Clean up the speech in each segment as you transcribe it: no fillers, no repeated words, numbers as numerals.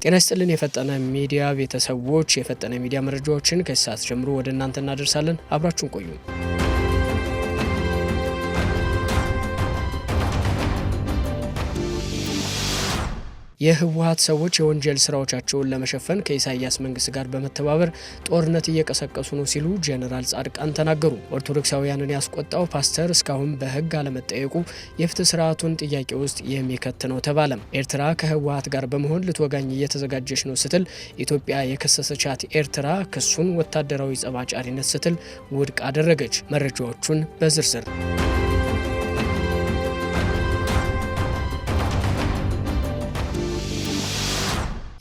ጤና ይስጥልን የፈጠነ ሚዲያ ቤተሰቦች የፈጠነ ሚዲያ መረጃዎችን ከሰዓት ጀምሮ ወደ እናንተ እናደርሳለን። አብራችሁን ቆዩ። የህወሓት ሰዎች የወንጀል ስራዎቻቸውን ለመሸፈን ከኢሳያስ መንግስት ጋር በመተባበር ጦርነት እየቀሰቀሱ ነው ሲሉ ጄኔራል ጻድቃን ተናገሩ። ኦርቶዶክሳውያንን ያስቆጣው ፓስተር እስካሁን በህግ አለመጠየቁ የፍትህ ስርዓቱን ጥያቄ ውስጥ የሚከት ነው ተባለ። ኤርትራ ከህወሓት ጋር በመሆን ልትወጋኝ እየተዘጋጀች ነው ስትል ኢትዮጵያ የከሰሰቻት ኤርትራ ክሱን ወታደራዊ ጸባጫሪነት ስትል ውድቅ አደረገች። መረጃዎቹን በዝርዝር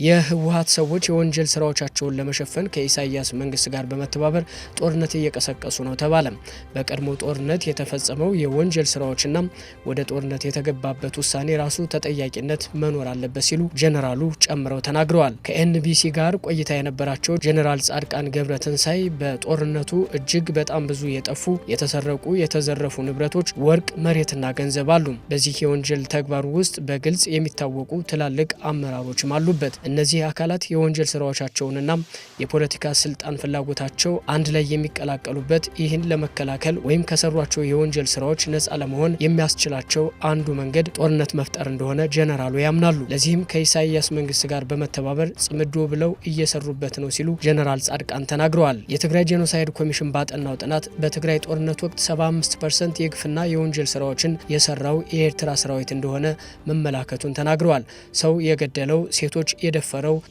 የህወሓት ሰዎች የወንጀል ስራዎቻቸውን ለመሸፈን ከኢሳያስ መንግስት ጋር በመተባበር ጦርነት እየቀሰቀሱ ነው ተባለ። በቀድሞ ጦርነት የተፈጸመው የወንጀል ስራዎችና ወደ ጦርነት የተገባበት ውሳኔ ራሱ ተጠያቂነት መኖር አለበት ሲሉ ጄኔራሉ ጨምረው ተናግረዋል። ከኤንቢሲ ጋር ቆይታ የነበራቸው ጄኔራል ጻድቃን ገብረትንሳይ በጦርነቱ እጅግ በጣም ብዙ የጠፉ የተሰረቁ የተዘረፉ ንብረቶች፣ ወርቅ፣ መሬትና ገንዘብ አሉ። በዚህ የወንጀል ተግባር ውስጥ በግልጽ የሚታወቁ ትላልቅ አመራሮችም አሉበት። እነዚህ አካላት የወንጀል ስራዎቻቸውንና የፖለቲካ ስልጣን ፍላጎታቸው አንድ ላይ የሚቀላቀሉበት ይህን ለመከላከል ወይም ከሰሯቸው የወንጀል ስራዎች ነፃ ለመሆን የሚያስችላቸው አንዱ መንገድ ጦርነት መፍጠር እንደሆነ ጄኔራሉ ያምናሉ። ለዚህም ከኢሳያስ መንግስት ጋር በመተባበር ጽምዶ ብለው እየሰሩበት ነው ሲሉ ጄኔራል ጻድቃን ተናግረዋል። የትግራይ ጄኖሳይድ ኮሚሽን ባጠናው ጥናት በትግራይ ጦርነት ወቅት 75% የግፍና የወንጀል ስራዎችን የሰራው የኤርትራ ሰራዊት እንደሆነ መመላከቱን ተናግረዋል። ሰው የገደለው፣ ሴቶች የደፈረው፣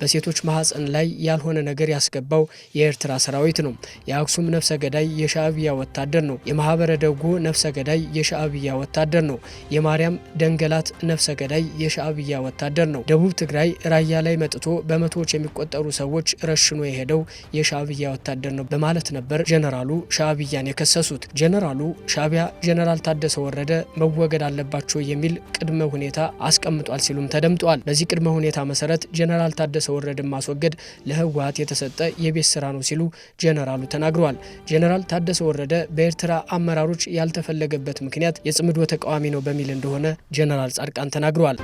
በሴቶች ማህፀን ላይ ያልሆነ ነገር ያስገባው የኤርትራ ሰራዊት ነው። የአክሱም ነፍሰ ገዳይ የሻዕቢያ ወታደር ነው። የማህበረ ደጎ ነፍሰ ገዳይ የሻዕቢያ ወታደር ነው። የማርያም ደንገላት ነፍሰ ገዳይ የሻዕቢያ ወታደር ነው። ደቡብ ትግራይ ራያ ላይ መጥቶ በመቶዎች የሚቆጠሩ ሰዎች ረሽኖ የሄደው የሻዕቢያ ወታደር ነው በማለት ነበር ጄኔራሉ ሻዕቢያን የከሰሱት። ጄኔራሉ ሻዕቢያ ጄኔራል ታደሰ ወረደ መወገድ አለባቸው የሚል ቅድመ ሁኔታ አስቀምጧል ሲሉም ተደምጧል። በዚህ ቅድመ ሁኔታ መሰረት ጄኔራል ታደሰ ወረደን ማስወገድ ለህወሓት የተሰጠ የቤት ስራ ነው ሲሉ ጄኔራሉ ተናግረዋል። ጄኔራል ታደሰ ወረደ በኤርትራ አመራሮች ያልተፈለገበት ምክንያት የጽምዶ ተቃዋሚ ነው በሚል እንደሆነ ጄኔራል ጻድቃን ተናግረዋል።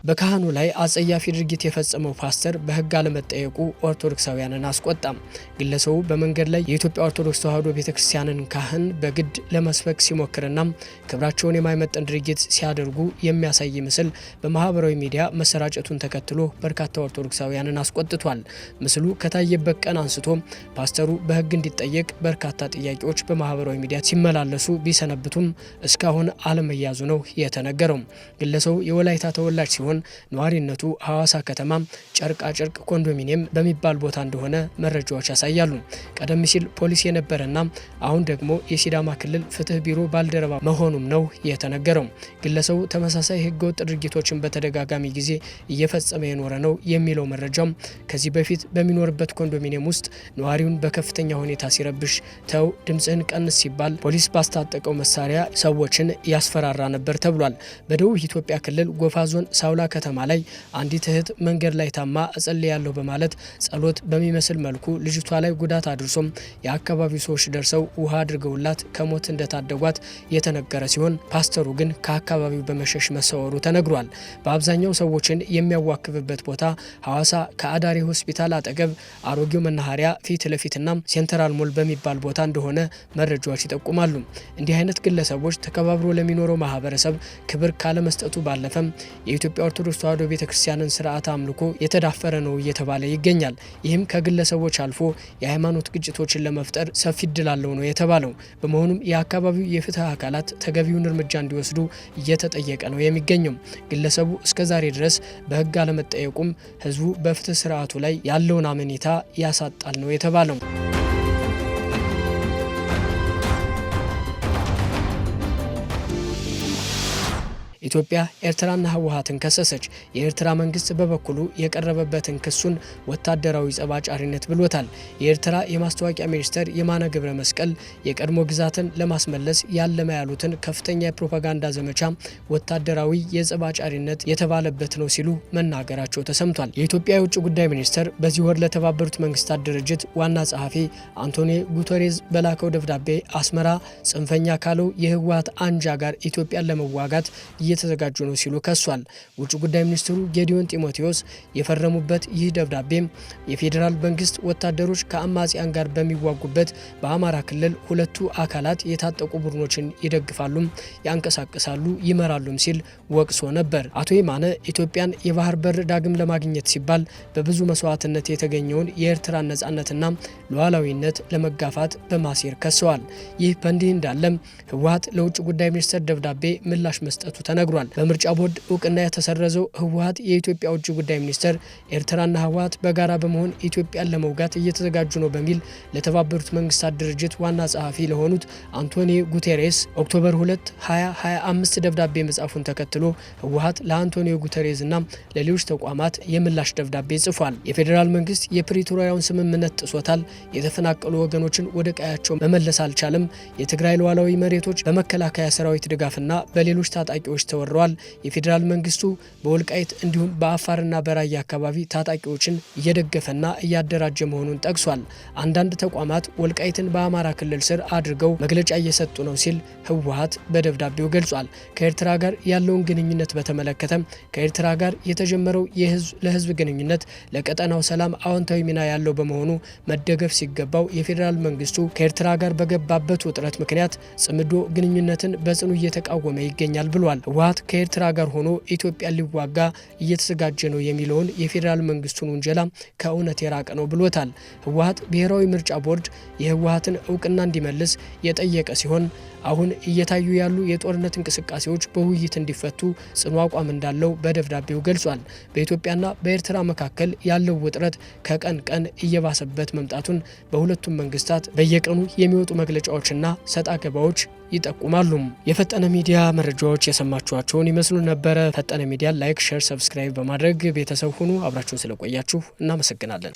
በካህኑ ላይ አጸያፊ ድርጊት የፈጸመው ፓስተር በህግ አለመጠየቁ ኦርቶዶክሳውያንን አስቆጣም። ግለሰቡ በመንገድ ላይ የኢትዮጵያ ኦርቶዶክስ ተዋሕዶ ቤተክርስቲያንን ካህን በግድ ለመስበክ ሲሞክርና ክብራቸውን የማይመጠን ድርጊት ሲያደርጉ የሚያሳይ ምስል በማህበራዊ ሚዲያ መሰራጨቱን ተከትሎ በርካታ ኦርቶዶክሳውያንን አስቆጥቷል። ምስሉ ከታየበት ቀን አንስቶ ፓስተሩ በህግ እንዲጠየቅ በርካታ ጥያቄዎች በማህበራዊ ሚዲያ ሲመላለሱ ቢሰነብቱም እስካሁን አለመያዙ ነው የተነገረው። ግለሰቡ የወላይታ ተወላጅ ሲሆን ነዋሪነቱ ሐዋሳ ከተማ ጨርቃ ጨርቅ ኮንዶሚኒየም በሚባል ቦታ እንደሆነ መረጃዎች ያሳያሉ። ቀደም ሲል ፖሊስ የነበረና አሁን ደግሞ የሲዳማ ክልል ፍትህ ቢሮ ባልደረባ መሆኑም ነው የተነገረው። ግለሰቡ ተመሳሳይ ህገወጥ ድርጊቶችን በተደጋጋሚ ጊዜ እየፈጸመ የኖረ ነው የሚለው መረጃም ከዚህ በፊት በሚኖርበት ኮንዶሚኒየም ውስጥ ነዋሪውን በከፍተኛ ሁኔታ ሲረብሽ ተው ድምጽህን ቀንስ ሲባል ፖሊስ ባስታጠቀው መሳሪያ ሰዎችን ያስፈራራ ነበር ተብሏል። በደቡብ ኢትዮጵያ ክልል ጎፋ ዞን ሳውላ ከተማ ላይ አንዲት እህት መንገድ ላይ ታማ እጸልያለሁ በማለት ጸሎት በሚመስል መልኩ ልጅቷ ላይ ጉዳት አድርሶም የአካባቢው ሰዎች ደርሰው ውሃ አድርገውላት ከሞት እንደታደጓት የተነገረ ሲሆን ፓስተሩ ግን ከአካባቢው በመሸሽ መሰወሩ ተነግሯል። በአብዛኛው ሰዎችን የሚያዋክብበት ቦታ ሐዋሳ ከአዳሪ ሆስፒታል አጠገብ አሮጌው መናኸሪያ ፊት ለፊትና ሴንትራል ሞል በሚባል ቦታ እንደሆነ መረጃዎች ይጠቁማሉ። እንዲህ አይነት ግለሰቦች ተከባብሮ ለሚኖረው ማህበረሰብ ክብር ካለመስጠቱ ባለፈም የኢትዮጵያ ኦርቶዶክስ ተዋሕዶ ቤተክርስቲያንን ስርዓት አምልኮ የተዳፈረ ነው እየተባለ ይገኛል። ይህም ከግለሰቦች አልፎ የሃይማኖት ግጭቶችን ለመፍጠር ሰፊ እድል አለው ነው የተባለው። በመሆኑም የአካባቢው የፍትህ አካላት ተገቢውን እርምጃ እንዲወስዱ እየተጠየቀ ነው የሚገኘው። ግለሰቡ እስከዛሬ ድረስ በህግ አለመጠየቁም ህዝቡ በፍትህ ስርዓቱ ላይ ያለውን አመኔታ ያሳጣል ነው የተባለው። ኢትዮጵያ ኤርትራና ህወሓትን ከሰሰች። የኤርትራ መንግስት በበኩሉ የቀረበበትን ክሱን ወታደራዊ ጸባጫሪነት ብሎታል። የኤርትራ የማስታወቂያ ሚኒስትር የማነ ገብረ መስቀል የቀድሞ ግዛትን ለማስመለስ ያለመ ያሉትን ከፍተኛ የፕሮፓጋንዳ ዘመቻ ወታደራዊ የጸባጫሪነት የተባለበት ነው ሲሉ መናገራቸው ተሰምቷል። የኢትዮጵያ የውጭ ጉዳይ ሚኒስትር በዚህ ወር ለተባበሩት መንግስታት ድርጅት ዋና ጸሐፊ አንቶኒዮ ጉተሬዝ በላከው ደብዳቤ አስመራ ጽንፈኛ ካለው የህወሓት አንጃ ጋር ኢትዮጵያን ለመዋጋት እየተዘጋጁ ነው ሲሉ ከሷል። ውጭ ጉዳይ ሚኒስትሩ ጌዲዮን ጢሞቴዎስ የፈረሙበት ይህ ደብዳቤ የፌዴራል መንግስት ወታደሮች ከአማጽያን ጋር በሚዋጉበት በአማራ ክልል ሁለቱ አካላት የታጠቁ ቡድኖችን ይደግፋሉ፣ ያንቀሳቅሳሉ፣ ይመራሉም ሲል ወቅሶ ነበር። አቶ የማነ ኢትዮጵያን የባህር በር ዳግም ለማግኘት ሲባል በብዙ መስዋዕትነት የተገኘውን የኤርትራን ነጻነትና ሉዓላዊነት ለመጋፋት በማሴር ከሰዋል። ይህ በእንዲህ እንዳለም ህወሓት ለውጭ ጉዳይ ሚኒስትር ደብዳቤ ምላሽ መስጠቱ ተነግሯል። በምርጫ ቦርድ እውቅና የተሰረዘው ህወሓት የኢትዮጵያ ውጭ ጉዳይ ሚኒስትር ኤርትራና ህወሓት በጋራ በመሆን ኢትዮጵያን ለመውጋት እየተዘጋጁ ነው በሚል ለተባበሩት መንግስታት ድርጅት ዋና ጸሐፊ ለሆኑት አንቶኒዮ ጉቴሬስ ኦክቶበር 2 2025 ደብዳቤ መጻፉን ተከትሎ ህወሓት ለአንቶኒዮ ጉቴሬስና ለሌሎች ተቋማት የምላሽ ደብዳቤ ጽፏል። የፌዴራል መንግስት የፕሪቶሪያውን ስምምነት ጥሶታል፣ የተፈናቀሉ ወገኖችን ወደ ቀያቸው መመለስ አልቻለም፣ የትግራይ ሉዓላዊ መሬቶች በመከላከያ ሰራዊት ድጋፍና በሌሎች ታጣቂዎች ተወረዋል፣ የፌዴራል መንግስቱ በወልቃይት እንዲሁም በአፋርና በራያ አካባቢ ታጣቂዎችን እየደገፈና እያደራጀ መሆኑን ጠቅሷል። አንዳንድ ተቋማት ወልቃይትን በአማራ ክልል ስር አድርገው መግለጫ እየሰጡ ነው ሲል ህወሓት በደብዳቤው ገልጿል። ከኤርትራ ጋር ያለውን ግንኙነት በተመለከተ ከኤርትራ ጋር የተጀመረው የህዝብ ለህዝብ ግንኙነት ለቀጠናው ሰላም አዎንታዊ ሚና ያለው በመሆኑ መደገፍ ሲገባው የፌዴራል መንግስቱ ከኤርትራ ጋር በገባበት ውጥረት ምክንያት ጽምዶ ግንኙነትን በጽኑ እየተቃወመ ይገኛል ብሏል። ህወሓት ከኤርትራ ጋር ሆኖ ኢትዮጵያን ሊዋጋ እየተዘጋጀ ነው የሚለውን የፌዴራል መንግስቱን ውንጀላ ከእውነት የራቀ ነው ብሎታል። ህወሓት ብሔራዊ ምርጫ ቦርድ የህወሓትን እውቅና እንዲመልስ የጠየቀ ሲሆን አሁን እየታዩ ያሉ የጦርነት እንቅስቃሴዎች በውይይት እንዲፈቱ ጽኑ አቋም እንዳለው በደብዳቤው ገልጿል። በኢትዮጵያና በኤርትራ መካከል ያለው ውጥረት ከቀን ቀን እየባሰበት መምጣቱን በሁለቱም መንግስታት በየቀኑ የሚወጡ መግለጫዎችና ሰጣ ገባዎች ይጠቁማሉ። የፈጠነ ሚዲያ መረጃዎች የሰማችኋቸውን ይመስሉ ነበረ። ፈጠነ ሚዲያ ላይክ፣ ሼር፣ ሰብስክራይብ በማድረግ ቤተሰብ ሁኑ። አብራችሁን ስለቆያችሁ እናመሰግናለን።